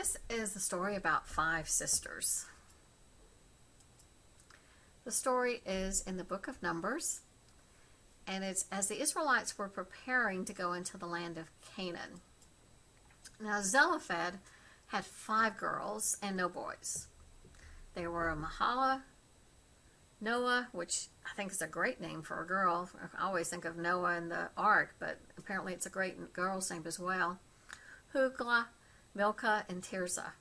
This is the story about 5 sisters. The story is in the book of Numbers, and it's as the Israelites were preparing to go into the land of Canaan. Now, Zelophehad had 5 girls and no boys. They were Mahlah, Noah, which I think is a great name for a girl. I always think of Noah and the ark, but apparently it's a great girl's name as well. Hoglah, Milcah, and Tirzah.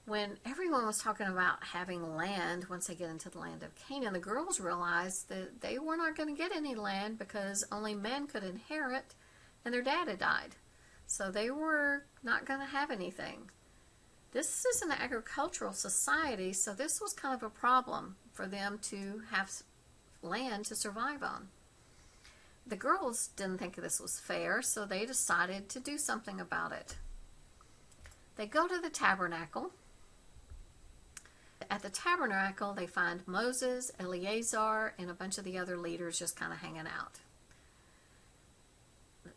When everyone was talking about having land once they get into the land of Canaan, the girls realized that they were not going to get any land because only men could inherit, and their dad had died. So they were not going to have anything. This is an agricultural society, so this was kind of a problem for them to have land to survive on. The girls didn't think this was fair, so they decided to do something about it. They go to the tabernacle. At the tabernacle, they find Moses, Eleazar, and a bunch of the other leaders just kind of hanging out.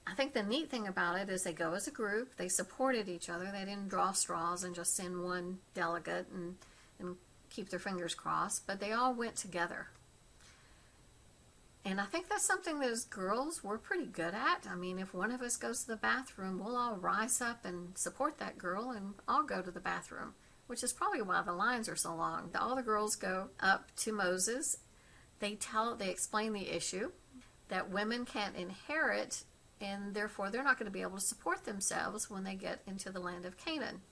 I think the neat thing about it is they go as a group. They supported each other. They didn't draw straws and just send one delegate and keep their fingers crossed, but they all went together. And I think that's something that as girls we're pretty good at. I mean, if one of us goes to the bathroom, we'll all rise up and support that girl and all go to the bathroom, which is probably why the lines are so long. All the girls go up to Moses. They explain the issue, that women can't inherit, and therefore they're not going to be able to support themselves when they get into the land of Canaan.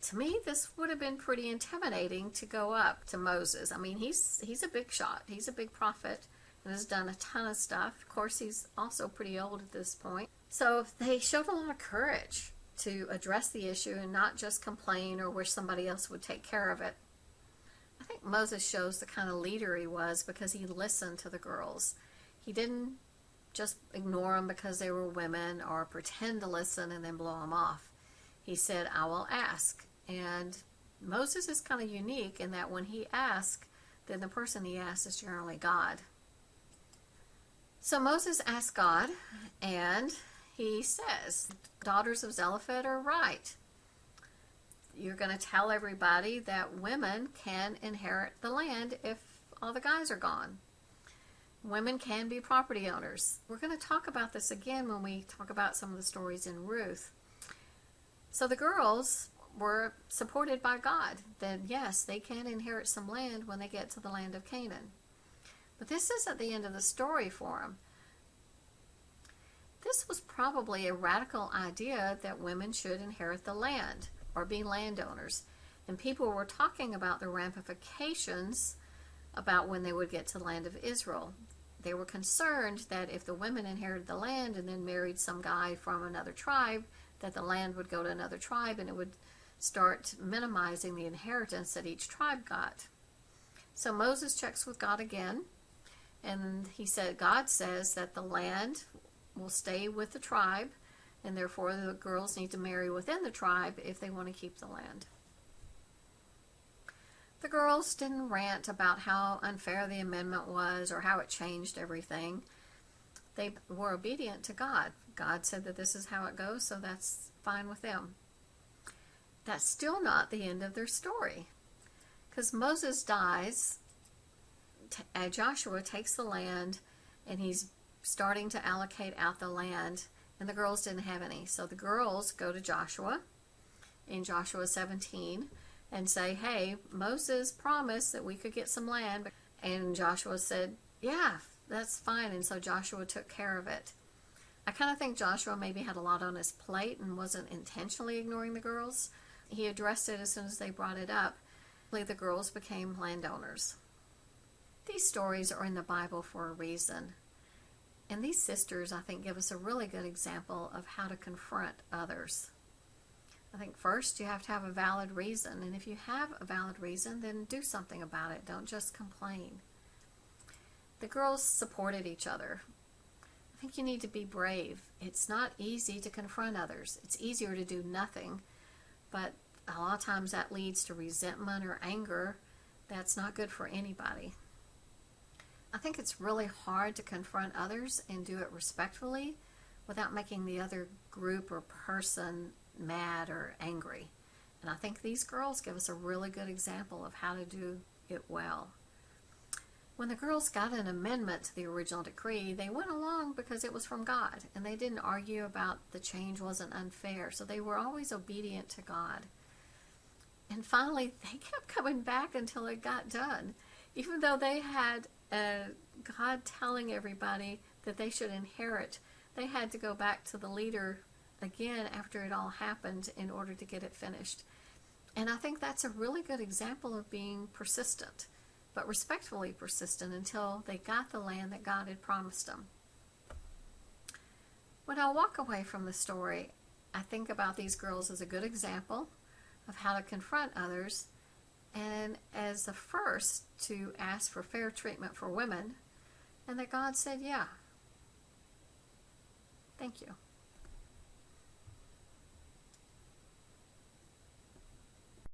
To me, this would have been pretty intimidating to go up to Moses. I mean, he's a big shot. He's a big prophet and has done a ton of stuff. Of course, he's also pretty old at this point. So they showed a lot of courage to address the issue and not just complain or wish somebody else would take care of it. I think Moses shows the kind of leader he was because he listened to the girls. He didn't just ignore them because they were women or pretend to listen and then blow them off. He said, I will ask. And Moses is kind of unique in that when he asks, then the person he asks is generally God. So Moses asked God, and he says, daughters of Zelophehad are right. You're going to tell everybody that women can inherit the land if all the guys are gone. Women can be property owners. We're going to talk about this again when we talk about some of the stories in Ruth. So the girls were supported by God that yes, they can inherit some land when they get to the land of Canaan. But this isn't the end of the story for them. This was probably a radical idea that women should inherit the land or be landowners. And people were talking about the ramifications about when they would get to the land of Israel. They were concerned that if the women inherited the land and then married some guy from another tribe, that the land would go to another tribe and it would start minimizing the inheritance that each tribe got. So Moses checks with God again, and God says that the land will stay with the tribe, and therefore the girls need to marry within the tribe if they want to keep the land. The girls didn't rant about how unfair the amendment was or how it changed everything. They were obedient to God. God said that this is how it goes, so that's fine with them. That's still not the end of their story, because Moses dies, Joshua takes the land, and he's starting to allocate out the land, and the girls didn't have any. So the girls go to Joshua in Joshua 17 and say, hey, Moses promised that we could get some land. And Joshua said, yeah, that's fine. And so Joshua took care of it. I kind of think Joshua maybe had a lot on his plate and wasn't intentionally ignoring the girls. He addressed it as soon as they brought it up. The girls became landowners. These stories are in the Bible for a reason. And these sisters, I think, give us a really good example of how to confront others. I think first you have to have a valid reason. And if you have a valid reason, then do something about it. Don't just complain. The girls supported each other. I think you need to be brave. It's not easy to confront others. It's easier to do nothing. But a lot of times that leads to resentment or anger. That's not good for anybody. I think it's really hard to confront others and do it respectfully without making the other group or person mad or angry. And I think these girls give us a really good example of how to do it well. When the girls got an amendment to the original decree, they went along because it was from God, and they didn't argue about the change wasn't unfair, so they were always obedient to God. And finally, they kept coming back until it got done. Even though they had God telling everybody that they should inherit, they had to go back to the leader again after it all happened in order to get it finished. And I think that's a really good example of being persistent, but respectfully persistent until they got the land that God had promised them. When I walk away from the story, I think about these girls as a good example of how to confront others, and as the first to ask for fair treatment for women, and that God said, yeah. Thank you.